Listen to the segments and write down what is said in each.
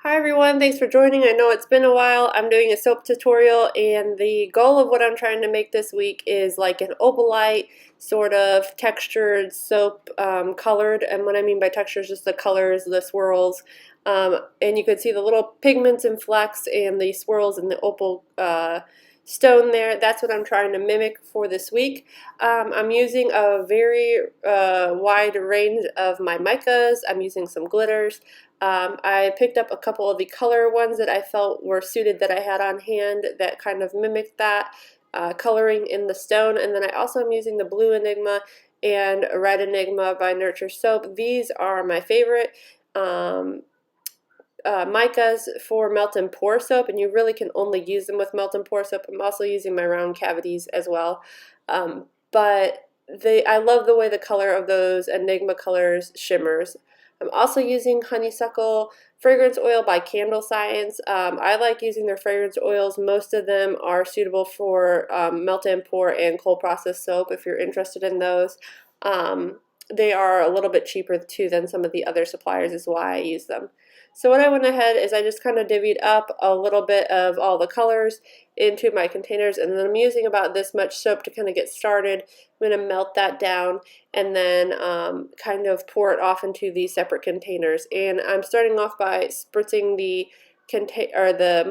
Hi everyone, thanks for joining. I know it's been a while. I'm doing a soap tutorial and the goal of what I'm trying to make this week is like an opalite sort of textured soap, colored, and what I mean by texture is just the colors, the swirls, and you can see the little pigments and flecks and the swirls in the opal stone there. That's what I'm trying to mimic for this week. I'm using a very wide range of my micas. I'm using some glitters. I picked up a couple of the color ones that I felt were suited that I had on hand that kind of mimicked that coloring in the stone. And then I also am using the Blue Enigma and Red Enigma by Nurture Soap. These are my favorite micas for melt and pour soap, and you really can only use them with melt and pour soap. I'm also using my round cavities as well. But I love the way the color of those Enigma colors shimmers. I'm also using honeysuckle fragrance oil by Candle Science. I like using their fragrance oils. Most of them are suitable for melt and pour and cold process soap if you're interested in those. They are a little bit cheaper too than some of the other suppliers is why I use them. So what I went ahead is I just kind of divvied up a little bit of all the colors into my containers, and then I'm using about this much soap to kind of get started. I'm going to melt that down and then kind of pour it off into these separate containers. And I'm starting off by spritzing the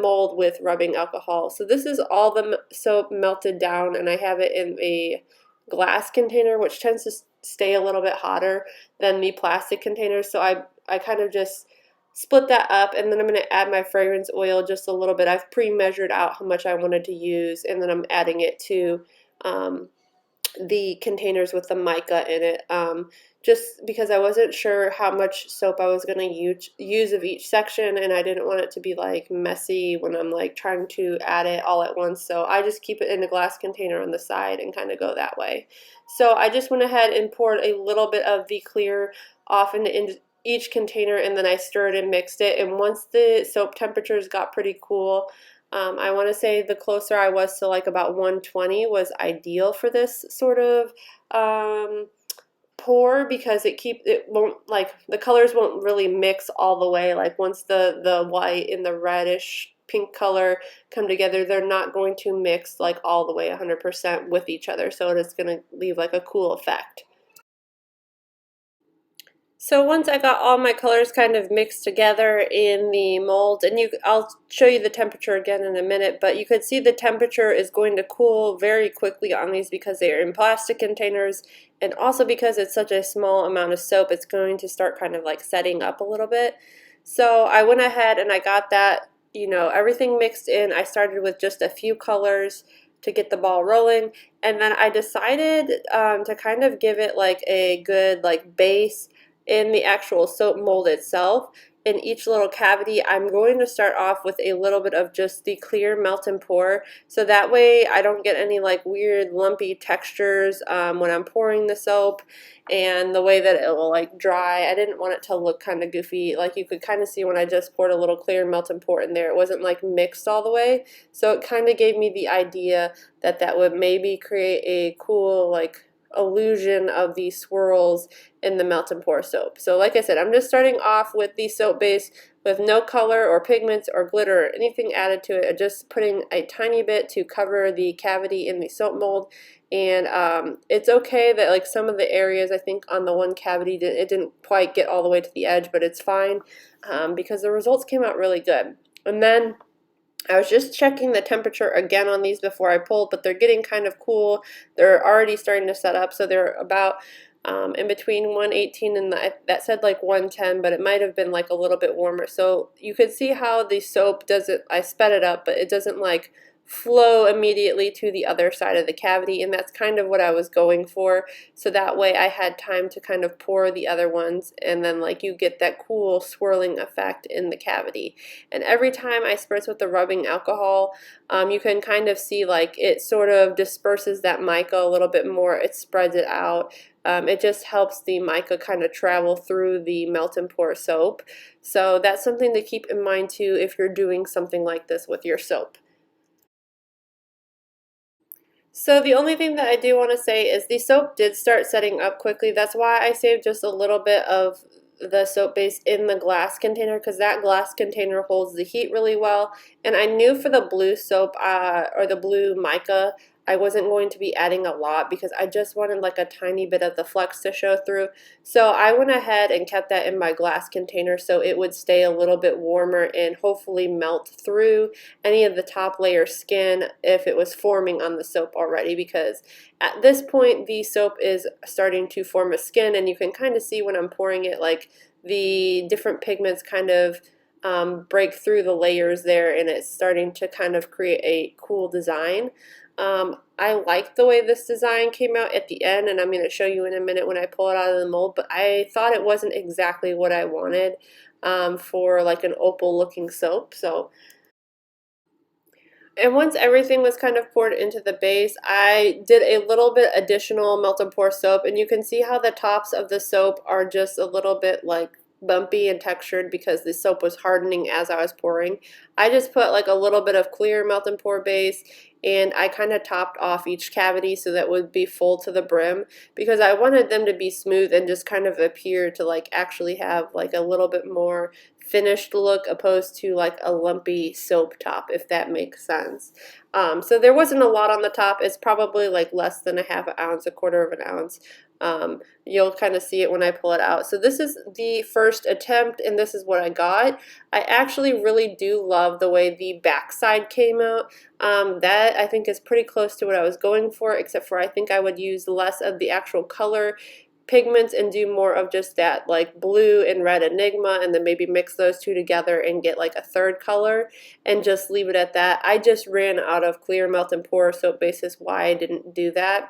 mold with rubbing alcohol. So this is all the soap melted down, and I have it in a glass container, which tends to stay a little bit hotter than the plastic containers. So I kind of just split that up, and then I'm going to add my fragrance oil just a little bit. I've pre-measured out how much I wanted to use, and then I'm adding it to the containers with the mica in it, just because I wasn't sure how much soap I was going to use of each section, and I didn't want it to be like messy when I'm like trying to add it all at once. So I just keep it in a glass container on the side and kind of go that way. So I just went ahead and poured a little bit of the clear off into each container, and then I stirred and mixed it. And once the soap temperatures got pretty cool, I want to say the closer I was to like about 120 was ideal for this sort of pour, because it won't, like, the colors won't really mix all the way. Like once the white and the reddish pink color come together, they're not going to mix like all the way 100% with each other, so it is going to leave like a cool effect. So once I got all my colors kind of mixed together in the mold, and I'll show you the temperature again in a minute, but you could see the temperature is going to cool very quickly on these because they are in plastic containers, and also because it's such a small amount of soap, it's going to start kind of like setting up a little bit. So I went ahead and I got that, everything mixed in. I started with just a few colors to get the ball rolling, and then I decided to kind of give it like a good like base in the actual soap mold itself. In each little cavity, I'm going to start off with a little bit of just the clear melt and pour, so that way I don't get any like weird lumpy textures when I'm pouring the soap, and the way that it will like dry. I didn't want it to look kind of goofy. Like you could kind of see when I just poured a little clear melt and pour in there, it wasn't like mixed all the way, so it kind of gave me the idea that that would maybe create a cool like illusion of these swirls in the melt and pour soap. So like I said, I'm just starting off with the soap base with no color or pigments or glitter or anything added to it. I'm just putting a tiny bit to cover the cavity in the soap mold. And it's okay that like some of the areas, I think on the one cavity, it didn't quite get all the way to the edge, but it's fine because the results came out really good. And then I was just checking the temperature again on these before I pulled, but they're getting kind of cool. They're already starting to set up, so they're about in between 118 and that said like 110, but it might have been like a little bit warmer. So you can see how the soap doesn't, I sped it up, but it doesn't like flow immediately to the other side of the cavity, and that's kind of what I was going for, so that way I had time to kind of pour the other ones, and then like you get that cool swirling effect in the cavity. And every time I spritz with the rubbing alcohol, you can kind of see like it sort of disperses that mica a little bit more, it spreads it out. It just helps the mica kind of travel through the melt and pour soap. So that's something to keep in mind too if you're doing something like this with your soap. So the only thing that I do want to say is the soap did start setting up quickly. That's why I saved just a little bit of the soap base in the glass container because that glass container holds the heat really well. And I knew for the blue soap or the blue mica, I wasn't going to be adding a lot because I just wanted like a tiny bit of the flex to show through. So I went ahead and kept that in my glass container so it would stay a little bit warmer and hopefully melt through any of the top layer skin if it was forming on the soap already, because at this point the soap is starting to form a skin and you can kind of see when I'm pouring it like the different pigments kind of break through the layers there and it's starting to kind of create a cool design. I like the way this design came out at the end, and I'm going to show you in a minute when I pull it out of the mold, but I thought it wasn't exactly what I wanted for like an opal looking soap. And once everything was kind of poured into the base, I did a little bit additional melt and pour soap, and you can see how the tops of the soap are just a little bit like bumpy and textured because the soap was hardening as I was pouring. I just put like a little bit of clear melt and pour base, and I kind of topped off each cavity so that would be full to the brim because I wanted them to be smooth and just kind of appear to like actually have like a little bit more finished look opposed to like a lumpy soap top, if that makes sense. So there wasn't a lot on the top. It's probably like less than a half an ounce, a quarter of an ounce. You'll kind of see it when I pull it out. So this is the first attempt and this is what I got. I actually really do love the way the backside came out. That I think is pretty close to what I was going for, except for I think I would use less of the actual color pigments and do more of just that like blue and red enigma and then maybe mix those two together and get like a third color and just leave it at that. I just ran out of clear melt and pour soap bases why I didn't do that.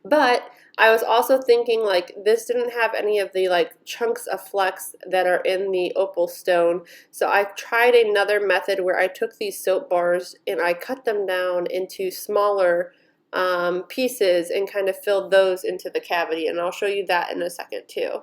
But I was also thinking like this didn't have any of the like chunks of flex that are in the opal stone. So I tried another method where I took these soap bars and I cut them down into smaller pieces and kind of filled those into the cavity. And I'll show you that in a second too.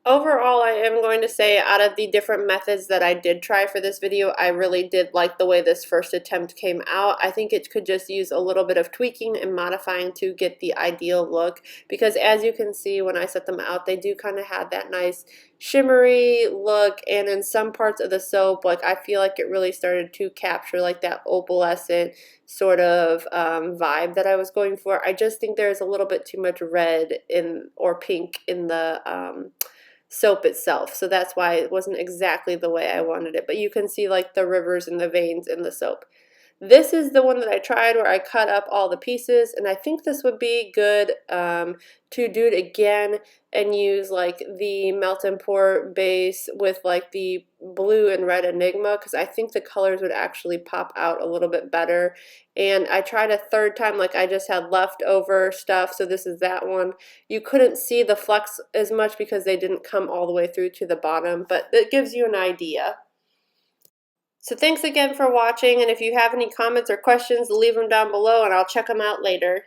Overall, I am going to say out of the different methods that I did try for this video, I really did like the way this first attempt came out. I think it could just use a little bit of tweaking and modifying to get the ideal look because as you can see when I set them out, they do kind of have that nice shimmery look, and in some parts of the soap, like I feel like it really started to capture like that opalescent sort of vibe that I was going for. I just think there's a little bit too much red in or pink in the soap itself, so that's why it wasn't exactly the way I wanted it, but you can see like the rivers and the veins in the soap. This is the one that I tried where I cut up all the pieces, and I think this would be good to do it again and use like the melt and pour base with like the blue and red enigma because I think the colors would actually pop out a little bit better. And I tried a third time, like I just had leftover stuff, so this is that one. You couldn't see the flecks as much because they didn't come all the way through to the bottom, but it gives you an idea. So thanks again for watching, and if you have any comments or questions, leave them down below and I'll check them out later.